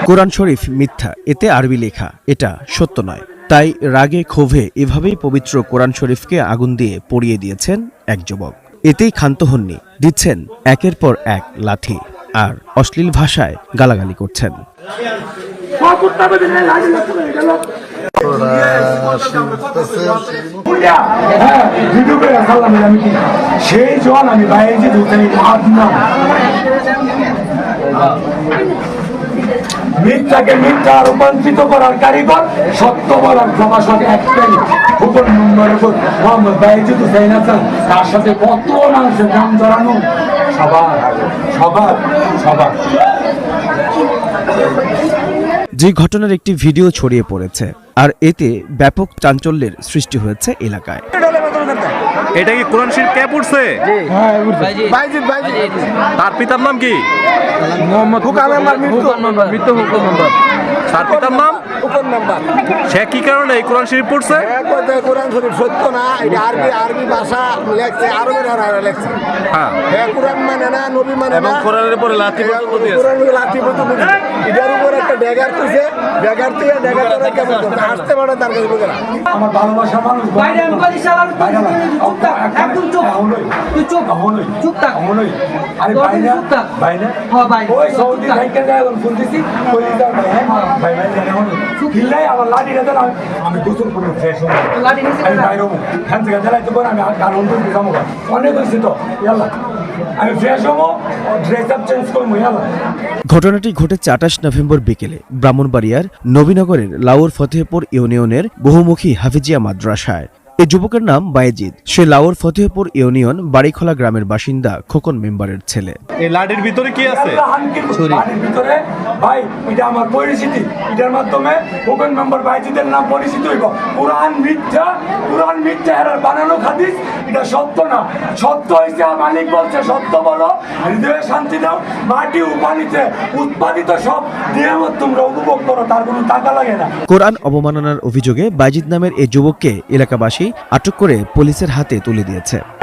কোরআন শরীফ মিথ্যা, এতে আরবি লেখা, এটা সত্য নয়। তাই রাগে ক্ষোভে এভাবেই পবিত্র কোরআন শরীফকে আগুন দিয়ে পুড়িয়ে দিয়েছেন এক যুবক। এতেই ক্ষান্ত হননি, দিচ্ছেন একের পর এক লাথি আর অশ্লীল ভাষায় গালাগালি করছেন। সেই জন আমি মিথ্যাকে মিথ্যা রূপান্তরিত করার কারিগর, সত্য বলার প্রকাশক একটাই, হুকুম নম্বর মোহাম্মদ বাইজিদ হুসাইন হাসান। তার সাথে কত মানুষের নাম জড়ানো, সবার সবার সবার। যে ঘটনার একটি ভিডিও ছড়িয়ে পড়েছে, আর এতে ব্যাপক চাঞ্চল্যের সৃষ্টি হয়েছে এলাকায়। এটা কি কোরআন শরীফ কে পড়ছে? তার পিতার নাম কি? তার পিতার নাম? সে কি কারণে এই কোরআন শরীফ পড়ছে? কোরআন শরীফ সত্য না, এটা আরবি ভাষা লেখছে, আরবের লেখছে। হ্যাঁ, কোরআন মানে না, নবী মানে না, কোরআনের উপরে লাঠি এটার উপর একটা ড্যাগার তুলছে, ড্যাগার তুলে ড্যাগার করে কেমন করছে, আসতে পারে তার কাছে বুঝে না। আমার ভালোবাসা মানুষ আমি গোসল করে ফ্রেশ হবো, আমি বাইরে হবো, ফ্যান থেকে জ্বালাইতে পারে, আমি কারণ যাবো অনেক হয়েছে তো, আমি ফ্রেশ হবো, ড্রেস আপ চেঞ্জ করবো। ঘটনাটি ঘটেছে 28 নভেম্বর বিকেলে ব্রাহ্মণবাড়িয়ার নবীনগরের লাউর ফতেহপুর ইউনিয়নের বহুমুখী হাফিজিয়া মাদ্রাসায়। এই যুবকের নাম বায়েজিদ। সে লাউর ফতেহপুর ইউনিয়ন বাড়িখোলা গ্রামের বাসিন্দা খোকন মেম্বারের ছেলে। এই লাঠির ভিতরে কি আছে? ভিতরে ভাই, এটা আমার পরিচিতি, এটার মাধ্যমে খোকন মেম্বার বায়েজিদের নাম পরিচিত হইব। কোরআন মিথ্যা, কোরআন মিথ্যা, এর বানানো হাদিস, এটা সত্য না। সত্য হইছে মালিক বলছে, সত্য বলো, হৃদয়ে শান্তি দাও, মাটি ও পানিতে উৎপাদিত সব নিয়ামত তোমরা উপভোগ করো, তার কোনো টাকা লাগে না। কোরআন অবমাননার অভিযোগে বায়েজিদ নামের এই যুবককে এলাকাবাসী আটক করে পুলিশের হাতে তুলে দিয়েছে।